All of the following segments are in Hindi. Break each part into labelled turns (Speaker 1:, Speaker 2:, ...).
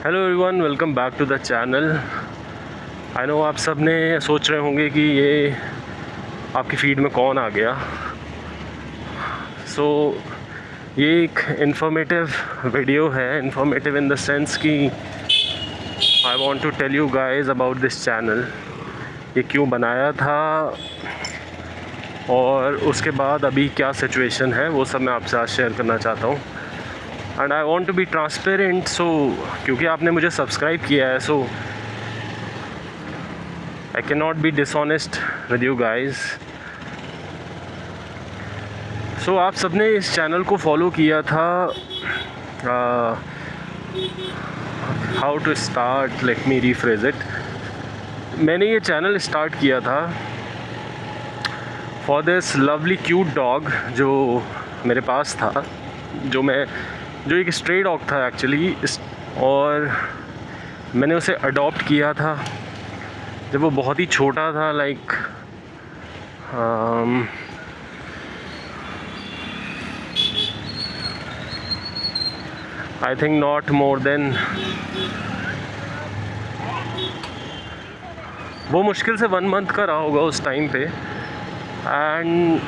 Speaker 1: Hello everyone, welcome back to the channel. I know आप सब ने सोच रहे होंगे कि ये आपकी फीड में कौन आ गया। ये एक इन्फॉर्मेटिव वीडियो है। इन्फॉर्मेटिव इन द सेंस कि I want to tell you guys about this channel. ये क्यों बनाया था और उसके बाद अभी क्या सिचुएशन है वो सब मैं आपसे आज शेयर करना चाहता हूँ। And I want to be transparent. क्योंकि आपने मुझे सब्सक्राइब किया है, so I can not be dishonest with you guys. आप सबने इस चैनल को फॉलो किया था। How to start, let me rephrase it. मैंने ये चैनल स्टार्ट किया था for this lovely cute dog जो मेरे पास था, जो एक स्ट्रे डॉग था एक्चुअली। और मैंने उसे अडॉप्ट किया था जब वो बहुत ही छोटा था, like I think not more than, वो मुश्किल से 1 मंथ का रहा होगा उस टाइम पे। एंड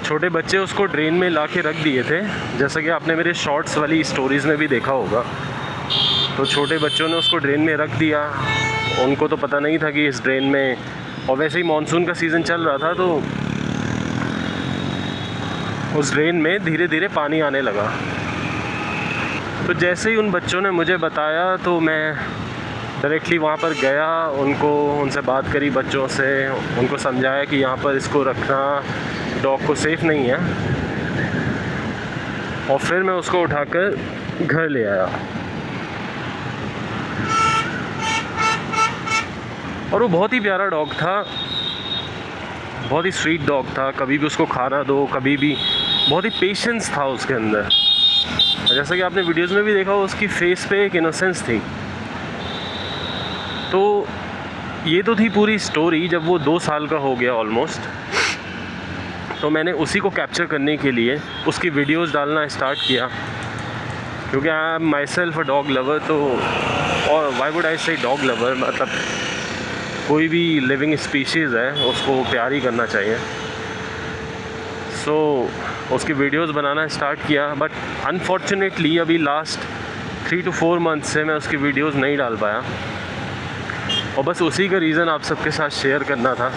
Speaker 1: छोटे बच्चे उसको ड्रेन में ला के रख दिए थे, जैसा कि आपने मेरे शॉर्ट्स वाली स्टोरीज़ में भी देखा होगा। तो छोटे बच्चों ने उसको ड्रेन में रख दिया। उनको तो पता नहीं था कि इस ड्रेन में, और वैसे ही मानसून का सीज़न चल रहा था, तो उस ड्रेन में धीरे धीरे पानी आने लगा। तो जैसे ही उन बच्चों ने मुझे बताया तो मैं डायरेक्टली वहाँ पर गया, उनसे बात करी बच्चों से, उनको समझाया कि यहाँ पर इसको रखना डॉग को सेफ़ नहीं है। और फिर मैं उसको उठाकर घर ले आया। और वो बहुत ही प्यारा डॉग था, बहुत ही स्वीट डॉग था। कभी भी उसको खाना दो, कभी भी, बहुत ही पेशेंस था उसके अंदर। जैसा कि आपने वीडियोस में भी देखा, उसकी फेस पे एक इनोसेंस थी। तो ये तो थी पूरी स्टोरी। जब वो 2 साल का हो गया ऑलमोस्ट, तो मैंने उसी को कैप्चर करने के लिए उसकी वीडियोस डालना स्टार्ट किया, क्योंकि I am my self a dog lover. तो और वाई वुड आई से डॉग लवर, मतलब कोई भी लिविंग स्पीशीज़ है उसको प्यार ही करना चाहिए। उसकी वीडियोस बनाना स्टार्ट किया, बट अनफॉर्चुनेटली अभी लास्ट 3 to 4 मंथ से मैं उसकी वीडियोस नहीं डाल पाया। और बस उसी का रीज़न आप सबके साथ शेयर करना था।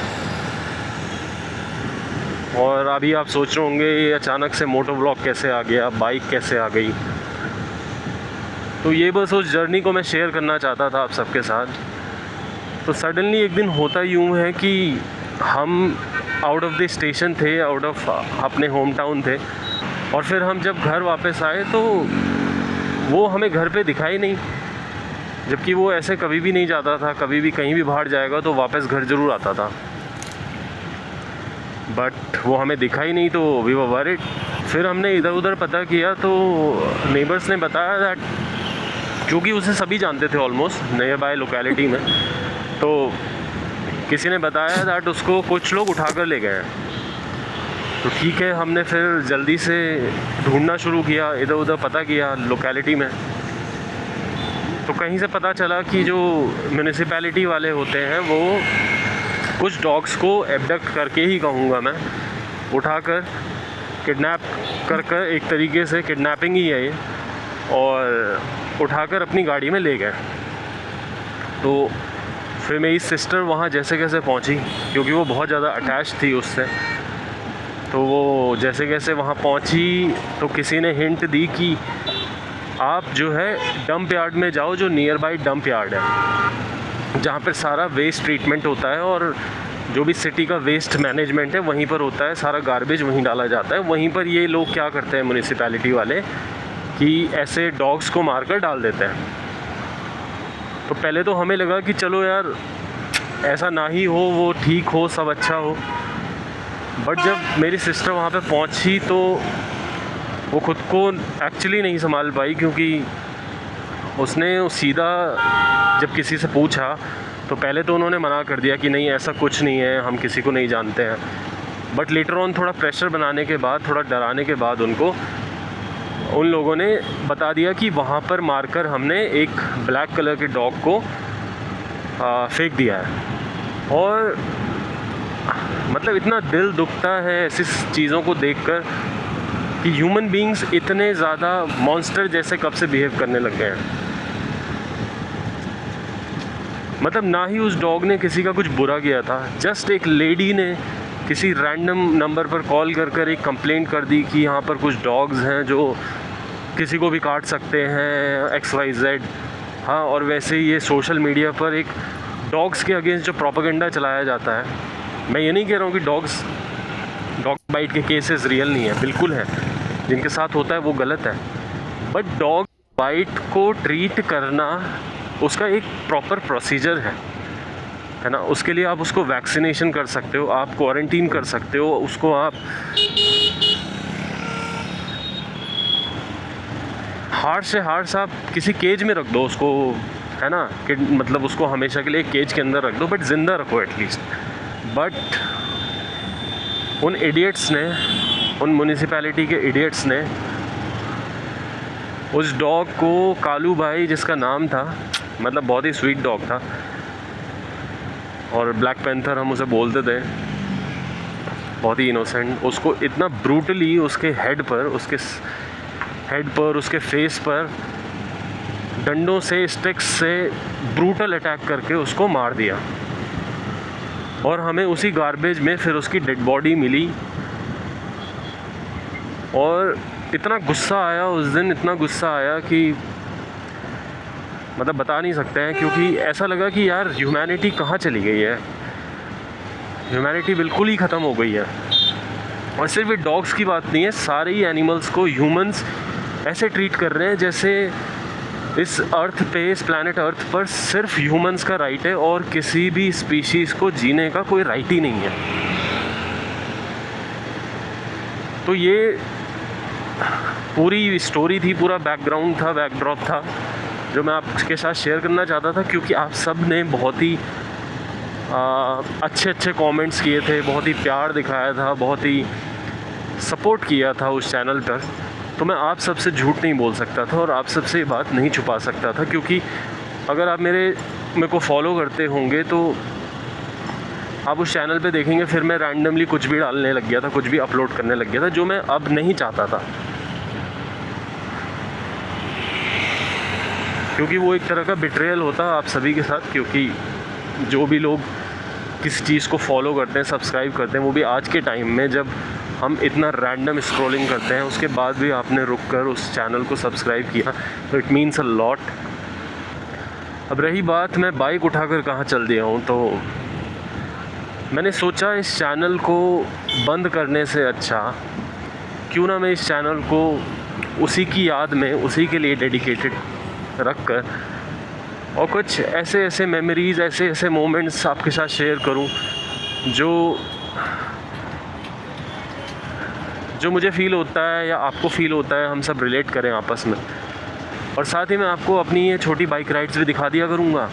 Speaker 1: और अभी आप सोच रहे होंगे ये अचानक से मोटो व्लॉग कैसे आ गया, बाइक कैसे आ गई। तो ये बस उस जर्नी को मैं शेयर करना चाहता था आप सबके साथ। तो सडनली एक दिन होता यूँ है कि हम आउट ऑफ द स्टेशन थे, आउट ऑफ अपने होम टाउन थे। और फिर हम जब घर वापस आए तो वो हमें घर पे दिखा ही नहीं, जबकि वो ऐसे कभी भी नहीं जाता था। कभी भी कहीं भी बाहर जाएगा तो वापस घर ज़रूर आता था, बट वो हमें दिखा ही नहीं। तो वी वर वरिड। फिर हमने इधर उधर पता किया तो नेबर्स ने बताया दैट, क्योंकि उसे सभी जानते थे ऑलमोस्ट नियर बाय लोकेलिटी में, तो किसी ने बताया दैट उसको कुछ लोग उठा कर ले गए हैं। तो ठीक है, हमने फिर जल्दी से ढूंढना शुरू किया, इधर उधर पता किया लोकेलिटी में। तो कहीं से पता चला कि जो म्यूनिसिपैलिटी वाले होते हैं वो कुछ डॉग्स को एबडक्ट करके ही कहूँगा मैं, उठाकर किडनैप कर एक तरीके से किडनैपिंग ही है ये, और उठाकर अपनी गाड़ी में ले गए। तो फिर मेरी सिस्टर वहाँ जैसे कैसे पहुँची, क्योंकि वो बहुत ज़्यादा अटैच थी उससे। तो वो जैसे कैसे वहाँ पहुँची तो किसी ने हिंट दी कि आप जो है डंप यार्ड में जाओ, जो नियर बाई डंप यार्ड है, जहाँ पर सारा वेस्ट ट्रीटमेंट होता है और जो भी सिटी का वेस्ट मैनेजमेंट है वहीं पर होता है। सारा गार्बेज वहीं डाला जाता है। वहीं पर ये लोग क्या करते हैं म्यूनिसिपैलिटी वाले, कि ऐसे डॉग्स को मारकर डाल देते हैं। तो पहले तो हमें लगा कि चलो यार ऐसा ना ही हो, वो ठीक हो, सब अच्छा हो। बट जब मेरी सिस्टर वहाँ पे पहुँची तो वो ख़ुद को एक्चुअली नहीं संभाल पाई, क्योंकि उसने सीधा जब किसी से पूछा तो पहले तो उन्होंने मना कर दिया कि नहीं ऐसा कुछ नहीं है, हम किसी को नहीं जानते हैं। बट लेटर ऑन थोड़ा प्रेशर बनाने के बाद, थोड़ा डराने के बाद उन लोगों ने बता दिया कि वहाँ पर मारकर हमने एक ब्लैक कलर के डॉग को फेंक दिया है। और मतलब इतना दिल दुखता है ऐसी चीज़ों को देखकर कि ह्यूमन बीइंग्स इतने ज़्यादा मॉन्स्टर जैसे कब से बिहेव करने लग गए हैं। मतलब ना ही उस डॉग ने किसी का कुछ बुरा किया था, जस्ट एक लेडी ने किसी रैंडम नंबर पर कॉल कर एक कंप्लेंट कर दी कि यहाँ पर कुछ डॉग्स हैं जो किसी को भी काट सकते हैं XYZ। हाँ, और वैसे ही ये सोशल मीडिया पर एक डॉग्स के अगेंस्ट जो प्रोपेगेंडा चलाया जाता है, मैं ये नहीं कह रहा हूँ कि डॉग बाइट के केसेस रियल नहीं है, बिल्कुल है, जिनके साथ होता है वो गलत है, बट डॉग बाइट को ट्रीट करना उसका एक प्रॉपर प्रोसीजर है ना। उसके लिए आप उसको वैक्सीनेशन कर सकते हो, आप क्वारंटीन कर सकते हो, उसको आप हार्श से हार्श आप किसी केज में रख दो उसको, है ना, कि मतलब उसको हमेशा के लिए एक केज के अंदर रख दो, बट ज़िंदा रखो एटलीस्ट। बट उन इडियट्स ने, उन म्यूनिसिपैलिटी के इडियट्स ने उस डॉग को, कालू भाई जिसका नाम था, मतलब बहुत ही स्वीट डॉग था और ब्लैक पैंथर हम उसे बोलते थे, बहुत ही इनोसेंट, उसको इतना ब्रूटली उसके हेड पर, उसके फेस पर डंडों से, स्टिक्स से ब्रूटल अटैक करके उसको मार दिया। और हमें उसी गार्बेज में फिर उसकी डेड बॉडी मिली। और इतना गुस्सा आया उस दिन, इतना गुस्सा आया कि मतलब बता नहीं सकते हैं, क्योंकि ऐसा लगा कि यार ह्यूमैनिटी कहाँ चली गई है, ह्यूमैनिटी बिल्कुल ही ख़त्म हो गई है। और सिर्फ ये डॉग्स की बात नहीं है, सारे ही एनिमल्स को ह्यूमंस ऐसे ट्रीट कर रहे हैं जैसे इस अर्थ पे, इस प्लैनेट अर्थ पर सिर्फ ह्यूमंस का राइट है और किसी भी स्पीशीज़ को जीने का कोई राइट ही नहीं है। तो ये पूरी स्टोरी थी, पूरा बैकग्राउंड था, बैकड्रॉप था, जो मैं आपके साथ शेयर करना चाहता था, क्योंकि आप सब ने बहुत ही अच्छे अच्छे कमेंट्स किए थे, बहुत ही प्यार दिखाया था, बहुत ही सपोर्ट किया था उस चैनल पर। तो मैं आप सबसे झूठ नहीं बोल सकता था और आप सबसे ये बात नहीं छुपा सकता था, क्योंकि अगर आप मेरे को फॉलो करते होंगे तो आप उस चैनल पे देखेंगे फिर मैं रैंडमली कुछ भी डालने लग गया था, कुछ भी अपलोड करने लग गया था, जो मैं अब नहीं चाहता था, क्योंकि वो एक तरह का बिट्रेयल होता आप सभी के साथ। क्योंकि जो भी लोग किसी चीज़ को फॉलो करते हैं, सब्सक्राइब करते हैं, वो भी आज के टाइम में जब हम इतना रैंडम स्क्रॉलिंग करते हैं, उसके बाद भी आपने रुक कर उस चैनल को सब्सक्राइब किया, तो इट मीन्स अ लॉट। अब रही बात मैं बाइक उठाकर कहाँ चल दिया हूँ, तो मैंने सोचा इस चैनल को बंद करने से अच्छा क्यों ना मैं इस चैनल को उसी की याद में, उसी के लिए डेडिकेटेड रख कर और कुछ ऐसे मेमोरीज़, ऐसे मोमेंट्स आपके साथ शेयर करूं जो मुझे फ़ील होता है या आपको फ़ील होता है, हम सब रिलेट करें आपस में। और साथ ही मैं आपको अपनी ये छोटी बाइक राइड्स भी दिखा दिया करूँगा।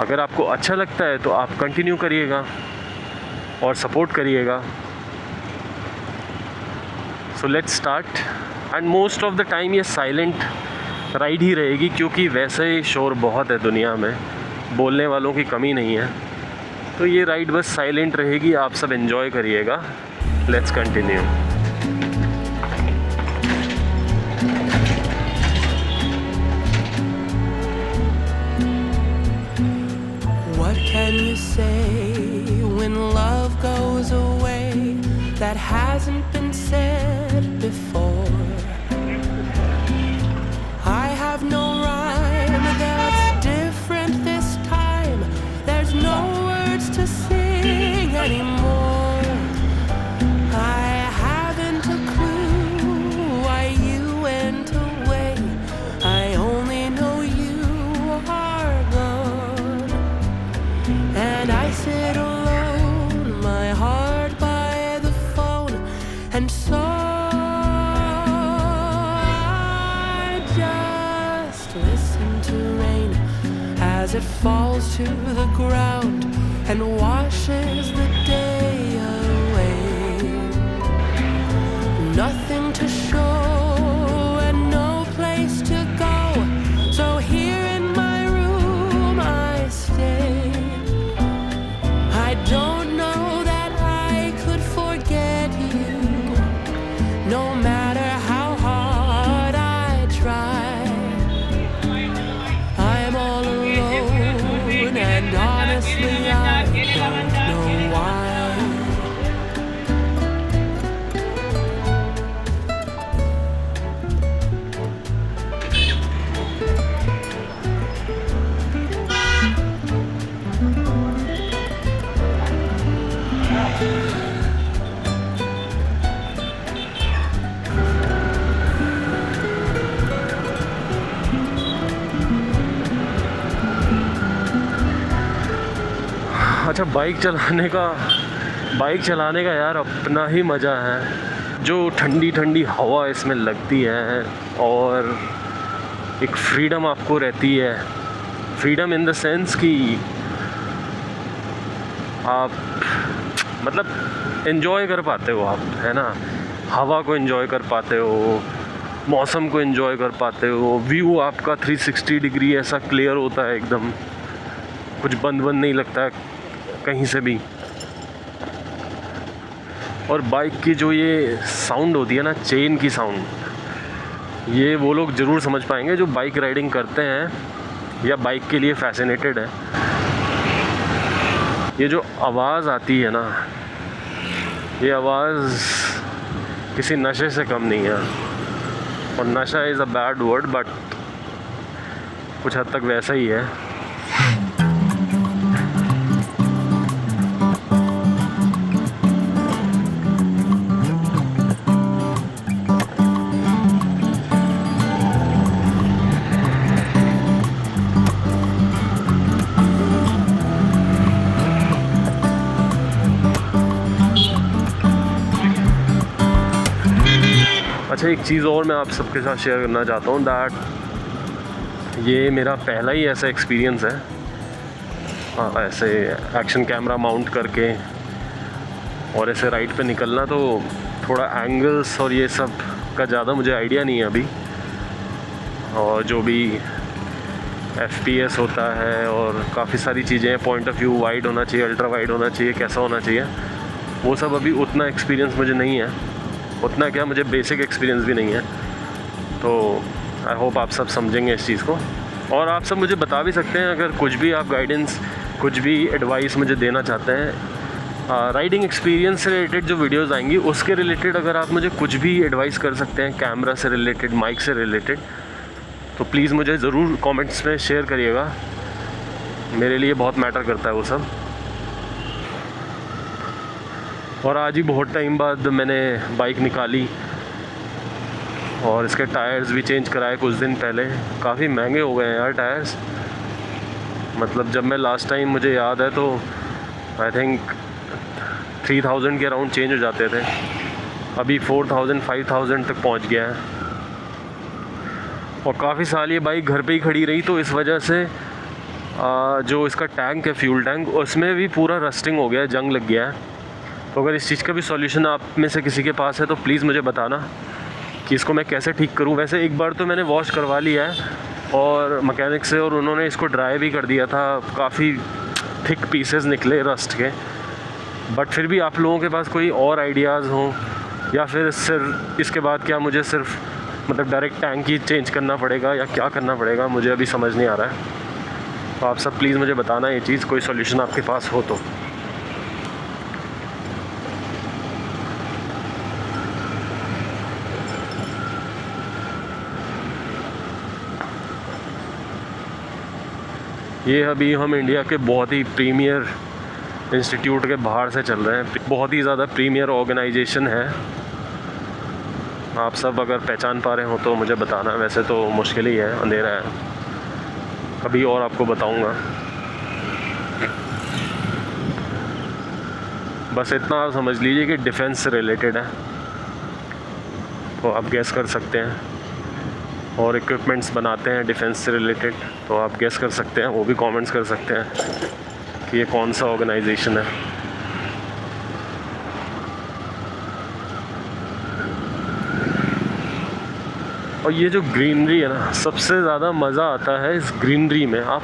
Speaker 1: अगर आपको अच्छा लगता है तो आप कंटिन्यू करिएगा और सपोर्ट करिएगा। So let's start. And most of the time ये साइलेंट राइड ही रहेगी, क्योंकि वैसे ही शोर बहुत है दुनिया में, बोलने वालों की कमी नहीं है। तो ये राइड बस साइलेंट रहेगी, आप सब एंजॉय करिएगा। Let's continue.
Speaker 2: What can you say when love goes away that hasn't been said before? I have no rhyme that's different this time. There's no words to sing anymore. I haven't a clue why you went away. I only know you are gone. And I sit alone, my heart by the phone, and so as it falls to the ground and washes the day away. Nothing to show
Speaker 1: अच्छा, बाइक चलाने का यार अपना ही मज़ा है। जो ठंडी ठंडी हवा इसमें लगती है और एक फ्रीडम आपको रहती है। फ्रीडम इन द सेंस कि आप मतलब एंजॉय कर पाते हो आप, है ना। हवा को एंजॉय कर पाते हो, मौसम को एंजॉय कर पाते हो, व्यू आपका 360 डिग्री ऐसा क्लियर होता है एकदम, कुछ बंद नहीं लगता है कहीं से भी। और बाइक की जो ये साउंड होती है ना, चेन की साउंड, ये वो लोग ज़रूर समझ पाएंगे जो बाइक राइडिंग करते हैं या बाइक के लिए फैसिनेटेड है। ये जो आवाज़ आती है ना, ये आवाज़ किसी नशे से कम नहीं है। और नशा is a bad word, but कुछ हद तक वैसा ही है। अच्छा, एक चीज़ और मैं आप सबके साथ शेयर करना चाहता हूँ दैट ये मेरा पहला ही ऐसा एक्सपीरियंस है। ऐसे एक्शन कैमरा माउंट करके और ऐसे राइड पे निकलना, तो थोड़ा एंगल्स और ये सब का ज़्यादा मुझे आइडिया नहीं है अभी। और जो भी FPS होता है और काफ़ी सारी चीज़ें, पॉइंट ऑफ व्यू वाइड होना चाहिए, अल्ट्रा वाइड होना चाहिए, कैसा होना चाहिए, वो सब अभी उतना एक्सपीरियंस मुझे नहीं है। उतना क्या, मुझे बेसिक एक्सपीरियंस भी नहीं है। तो आई होप आप सब समझेंगे इस चीज़ को। और आप सब मुझे बता भी सकते हैं अगर कुछ भी आप गाइडेंस, कुछ भी एडवाइस मुझे देना चाहते हैं राइडिंग एक्सपीरियंस से रिलेटेड। जो वीडियोस आएंगी उसके रिलेटेड अगर आप मुझे कुछ भी एडवाइस कर सकते हैं, कैमरा से रिलेटेड, माइक से रिलेटेड, तो प्लीज़ मुझे ज़रूर कमेंट्स में शेयर करिएगा। मेरे लिए बहुत मैटर करता है वो सब। और आज ही बहुत टाइम बाद मैंने बाइक निकाली और इसके टायर्स भी चेंज कराए कुछ दिन पहले। काफ़ी महंगे हो गए हैं यार टायर्स। मतलब जब मैं लास्ट टाइम, मुझे याद है तो आई थिंक 3000 के अराउंड चेंज हो जाते थे, अभी 4000 5000 तक पहुंच गया है। और काफ़ी साल ये बाइक घर पे ही खड़ी रही, तो इस वजह से जो इसका टैंक है, फ्यूल टैंक, उसमें भी पूरा रस्टिंग हो गया है, जंग लग गया है। तो अगर इस चीज़ का भी सॉल्यूशन आप में से किसी के पास है तो प्लीज़ मुझे बताना कि इसको मैं कैसे ठीक करूं। वैसे एक बार तो मैंने वॉश करवा लिया है और मैकेनिक से, और उन्होंने इसको ड्राई भी कर दिया था। काफ़ी थिक पीसेस निकले रस्ट के। बट फिर भी आप लोगों के पास कोई और आइडियाज़ हों, या फिर सिर्फ इसके बाद क्या मुझे सिर्फ मतलब डायरेक्ट टैंक ही चेंज करना पड़ेगा या क्या करना पड़ेगा, मुझे अभी समझ नहीं आ रहा है। तो आप सब प्लीज़ मुझे बताना ये चीज़, कोई सॉल्यूशन आपके पास हो तो। ये अभी हम इंडिया के बहुत ही प्रीमियर इंस्टीट्यूट के बाहर से चल रहे हैं। बहुत ही ज़्यादा प्रीमियर ऑर्गेनाइजेशन है। आप सब अगर पहचान पा रहे हो तो मुझे बताना। वैसे तो मुश्किल ही है, अंधेरा है, कभी और आपको बताऊंगा। बस इतना आप समझ लीजिए कि डिफेंस से रिलेटेड है, तो आप गैस कर सकते हैं। और इक्विपमेंट्स बनाते हैं डिफेंस से रिलेटेड, तो आप गेस कर सकते हैं, वो भी कमेंट्स कर सकते हैं कि ये कौन सा ऑर्गेनाइजेशन है। और ये जो ग्रीनरी है ना, सबसे ज़्यादा मज़ा आता है इस ग्रीनरी में। आप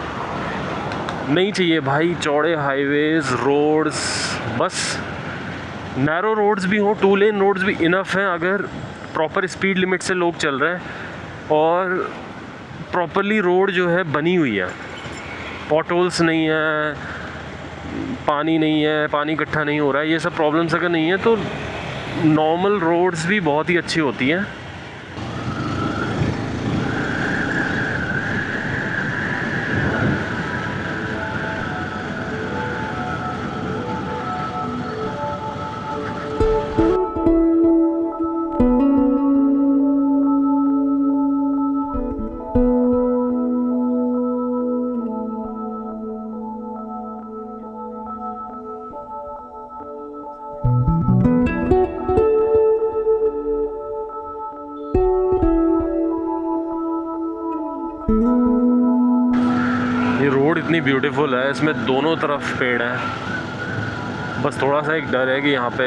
Speaker 1: नहीं चाहिए भाई चौड़े हाईवेज़, रोड्स, बस नैरो रोड्स भी हों, 2 लेन रोड्स भी इनफ हैं अगर प्रॉपर स्पीड लिमिट से लोग चल रहे हैं और प्रॉपरली रोड जो है बनी हुई है, पॉटहोल्स नहीं है, पानी नहीं है, पानी इकट्ठा नहीं हो रहा है, ये सब प्रॉब्लम्स अगर नहीं है तो नॉर्मल रोड्स भी बहुत ही अच्छी होती हैं। ये रोड इतनी ब्यूटीफुल है, इसमें दोनों तरफ पेड़ है। बस थोड़ा सा एक डर है कि यहाँ पे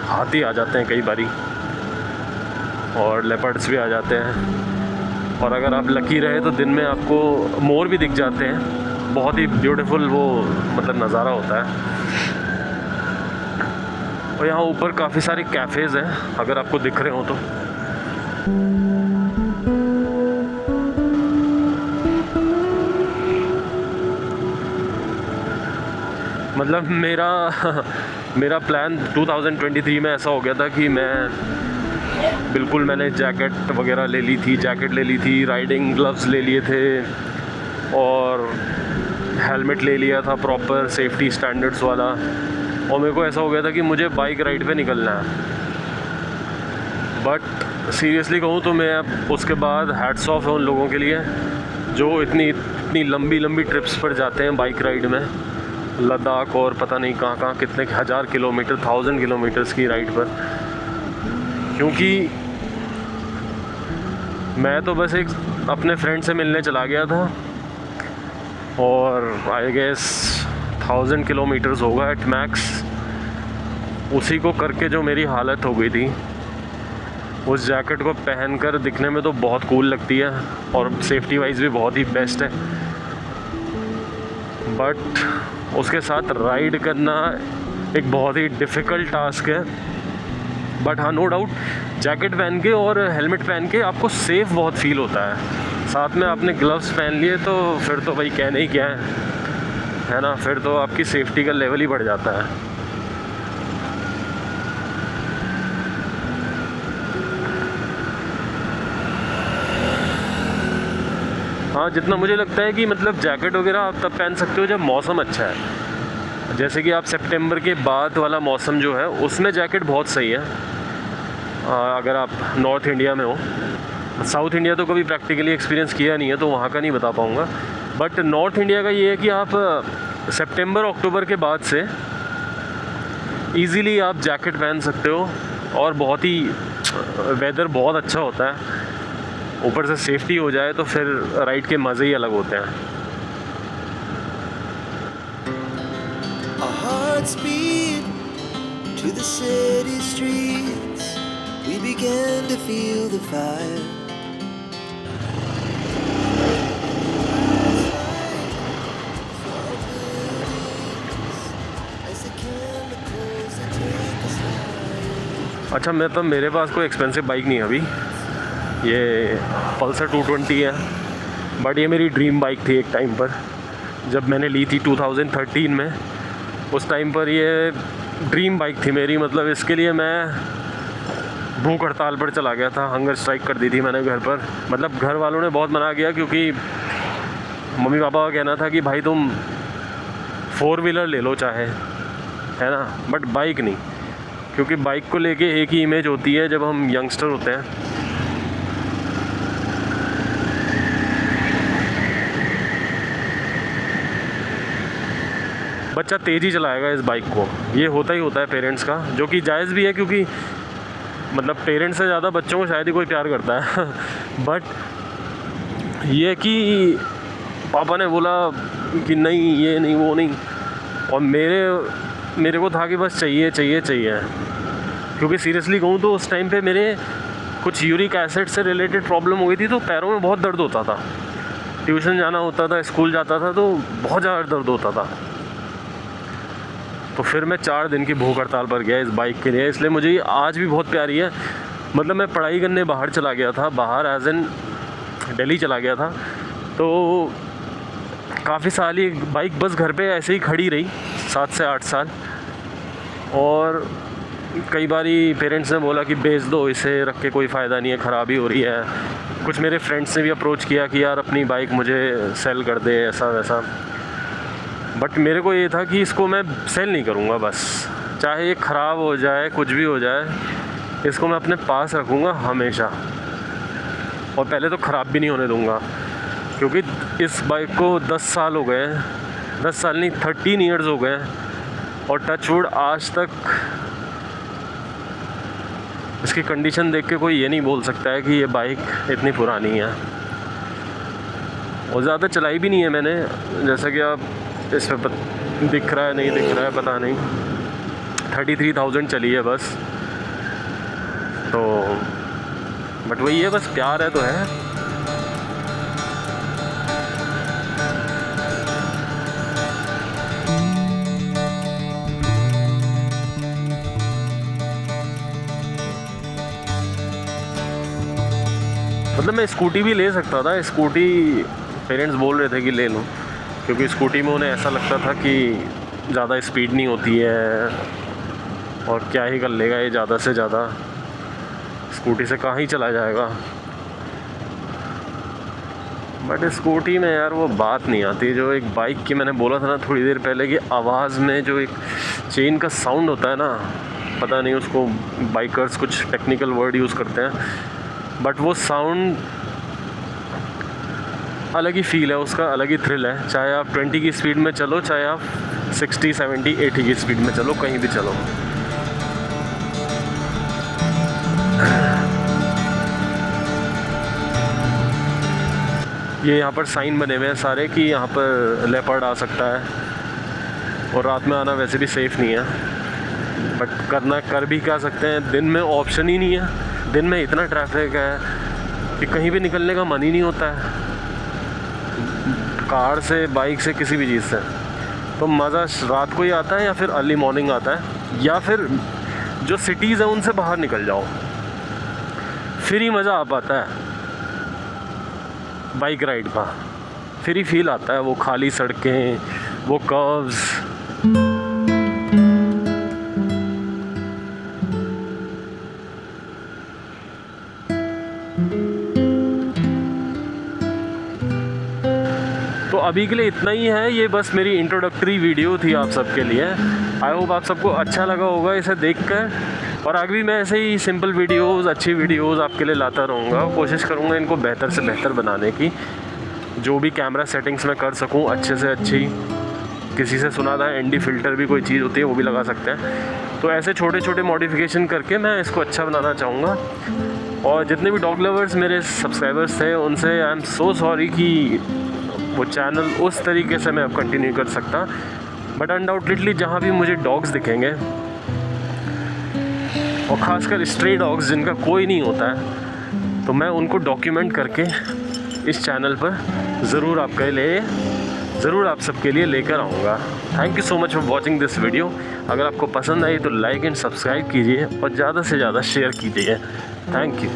Speaker 1: हाथी आ जाते हैं कई बारी और लेपर्ड्स भी आ जाते हैं, और अगर आप लकी रहे तो दिन में आपको मोर भी दिख जाते हैं। बहुत ही ब्यूटीफुल वो मतलब नज़ारा होता है। और यहाँ ऊपर काफ़ी सारे कैफ़ेज़ हैं अगर आपको दिख रहे हो तो। मतलब मेरा प्लान 2023 में ऐसा हो गया था कि मैंने जैकेट वगैरह ले ली थी, राइडिंग ग्लव्स ले लिए थे और हेलमेट ले लिया था प्रॉपर सेफ्टी स्टैंडर्ड्स वाला। और मेरे को ऐसा हो गया था कि मुझे बाइक राइड पे निकलना है। बट सीरियसली कहूँ तो मैं अब उसके बाद हैट्स ऑफ है उन लोगों के लिए जो इतनी लंबी ट्रिप्स पर जाते हैं बाइक राइड में, लद्दाख और पता नहीं कहाँ कितने 1000 किलोमीटर 1000 किलोमीटर्स की राइड पर। क्योंकि मैं तो बस एक अपने फ्रेंड से मिलने चला गया था और आई गेस 1000 किलोमीटर्स होगा एट मैक्स। उसी को करके जो मेरी हालत हो गई थी, उस जैकेट को पहनकर दिखने में तो बहुत कूल लगती है और सेफ्टी वाइज भी बहुत ही बेस्ट है, बट उसके साथ राइड करना एक बहुत ही डिफ़िकल्ट टास्क है। बट हाँ, नो डाउट जैकेट पहन के और हेलमेट पहन के आपको सेफ़ बहुत फील होता है। साथ में आपने ग्लव्स पहन लिए तो फिर तो भाई कहने ही क्या है ना, फिर तो आपकी सेफ्टी का लेवल ही बढ़ जाता है। हाँ, जितना मुझे लगता है कि मतलब जैकेट वगैरह आप तब पहन सकते हो जब मौसम अच्छा है। जैसे कि आप सितंबर के बाद वाला मौसम जो है उसमें जैकेट बहुत सही है। अगर आप नॉर्थ इंडिया में हो, साउथ इंडिया तो कभी प्रैक्टिकली एक्सपीरियंस किया नहीं है तो वहाँ का नहीं बता पाऊँगा। बट नॉर्थ इंडिया का ये है कि आप सितंबर अक्टूबर के बाद से ईज़िली आप जैकेट पहन सकते हो और बहुत ही वेदर बहुत अच्छा होता है। ऊपर से सेफ्टी हो जाए तो फिर राइड के मज़े ही अलग होते हैं।
Speaker 3: Our hearts beat to the city streets. We began to feel the fire.
Speaker 1: अच्छा, मतलब मेरे पास कोई एक्सपेंसिव बाइक नहीं है अभी। ये पल्सर 220 है, बट ये मेरी ड्रीम बाइक थी एक टाइम पर जब मैंने ली थी 2013 में। उस टाइम पर ये ड्रीम बाइक थी मेरी। मतलब इसके लिए मैं भूख हड़ताल पर चला गया था, हंगर स्ट्राइक कर दी थी मैंने घर पर। मतलब घर वालों ने बहुत मना किया क्योंकि मम्मी पापा का कहना था कि भाई तुम 4 व्हीलर ले लो चाहे, है ना, बट बाइक नहीं, क्योंकि बाइक को लेके एक ही इमेज होती है जब हम यंगस्टर होते हैं। बच्चा तेज़ी चलाएगा इस बाइक को, ये होता ही होता है पेरेंट्स का, जो कि जायज़ भी है क्योंकि मतलब पेरेंट्स से ज़्यादा बच्चों को शायद ही कोई प्यार करता है। बट ये कि पापा ने बोला कि नहीं ये नहीं वो नहीं, और मेरे को था कि बस चाहिए चाहिए चाहिए। क्योंकि सीरियसली कहूँ तो उस टाइम पे मेरे कुछ यूरिक एसिड से रिलेटेड प्रॉब्लम हो गई थी, तो पैरों में बहुत दर्द होता था। ट्यूशन जाना होता था, स्कूल जाता था तो बहुत ज़्यादा दर्द होता था। तो फिर मैं 4 दिन की भूख हड़ताल पर गया इस बाइक के लिए, इसलिए मुझे ये आज भी बहुत प्यारी है। मतलब मैं पढ़ाई करने बाहर चला गया था, बाहर एज इन दिल्ली चला गया था, तो काफ़ी साल ये बाइक बस घर पे ऐसे ही खड़ी रही, 7 से 8 साल। और कई बारी पेरेंट्स ने बोला कि बेच दो इसे, रख के कोई फ़ायदा नहीं है, ख़राबी हो रही है। कुछ मेरे फ्रेंड्स ने भी अप्रोच किया कि यार अपनी बाइक मुझे सेल कर दे, ऐसा वैसा। बट मेरे को ये था कि इसको मैं सेल नहीं करूँगा, बस चाहे ये ख़राब हो जाए कुछ भी हो जाए, इसको मैं अपने पास रखूँगा हमेशा, और पहले तो ख़राब भी नहीं होने दूँगा। क्योंकि इस बाइक को 10 साल हो गए, 10 साल नहीं 13 ईयर्स हो गए, और टचवुड आज तक इसकी कंडीशन देख के कोई ये नहीं बोल सकता है कि ये बाइक इतनी पुरानी है। और ज़्यादा चलाई भी नहीं है मैंने, जैसा कि आप इस पर दिख रहा है नहीं दिख रहा है पता नहीं, 33,000 चली है बस। तो बट वही है, बस प्यार है तो है। मतलब मैं स्कूटी भी ले सकता था, स्कूटी पेरेंट्स बोल रहे थे कि ले लूँ, क्योंकि स्कूटी में उन्हें ऐसा लगता था कि ज़्यादा स्पीड नहीं होती है और क्या ही कर लेगा ये ज़्यादा से ज़्यादा, स्कूटी से कहाँ ही चला जाएगा। बट स्कूटी में यार वो बात नहीं आती जो एक बाइक की, मैंने बोला था ना थोड़ी देर पहले कि आवाज़ में जो एक चेन का साउंड होता है ना, पता नहीं उसको बाइकर्स कुछ टेक्निकल वर्ड यूज़ करते हैं, बट वो साउंड अलग ही फील है उसका, अलग ही थ्रिल है। चाहे आप 20 की स्पीड में चलो, चाहे आप 60, 70, 80 की स्पीड में चलो, कहीं भी चलो। ये यहाँ पर साइन बने हुए हैं सारे कि यहाँ पर लेपर्ड आ सकता है, और रात में आना वैसे भी सेफ़ नहीं है, बट कर भी क्या सकते हैं, दिन में ऑप्शन ही नहीं है। दिन में इतना ट्रैफिक है कि कहीं भी निकलने का मन ही नहीं होता है, कार से, बाइक से, किसी भी चीज़ से। तो मज़ा रात को ही आता है या फिर अर्ली मॉर्निंग आता है, या फिर जो सिटीज़ हैं उनसे बाहर निकल जाओ, फिर ही मज़ा आ पाता है बाइक राइड का, फिर ही फील आता है। वो खाली सड़कें, वो कर्व्स, तो अभी के लिए इतना ही है। ये बस मेरी इंट्रोडक्टरी वीडियो थी आप सबके लिए। आई होप आप सबको अच्छा लगा होगा इसे देखकर, और आगे भी मैं ऐसे ही सिंपल वीडियोस, अच्छी वीडियोस आपके लिए लाता रहूँगा। कोशिश करूँगा इनको बेहतर से बेहतर बनाने की, जो भी कैमरा सेटिंग्स मैं कर सकूँ अच्छे से अच्छी। किसी से सुना था ND फ़िल्टर भी कोई चीज़ होती है, वो भी लगा सकते हैं। तो ऐसे छोटे छोटे मॉडिफिकेशन करके मैं इसको अच्छा बनाना चाहूँगा। और जितने भी डॉग लवर्स मेरे सब्सक्राइबर्स थे उनसे आई एम सो सॉरी कि वो चैनल उस तरीके से मैं अब कंटिन्यू कर सकता, बट अनडाउटेडली जहाँ भी मुझे डॉग्स दिखेंगे, और ख़ासकर स्ट्रे डॉग्स जिनका कोई नहीं होता है, तो मैं उनको डॉक्यूमेंट करके इस चैनल पर ज़रूर आप सबके लिए लेकर आऊँगा। Thank you so much for watching this video. अगर आपको पसंद आई तो लाइक एंड सब्सक्राइब कीजिए और ज़्यादा से ज़्यादा शेयर कीजिए। Thank you.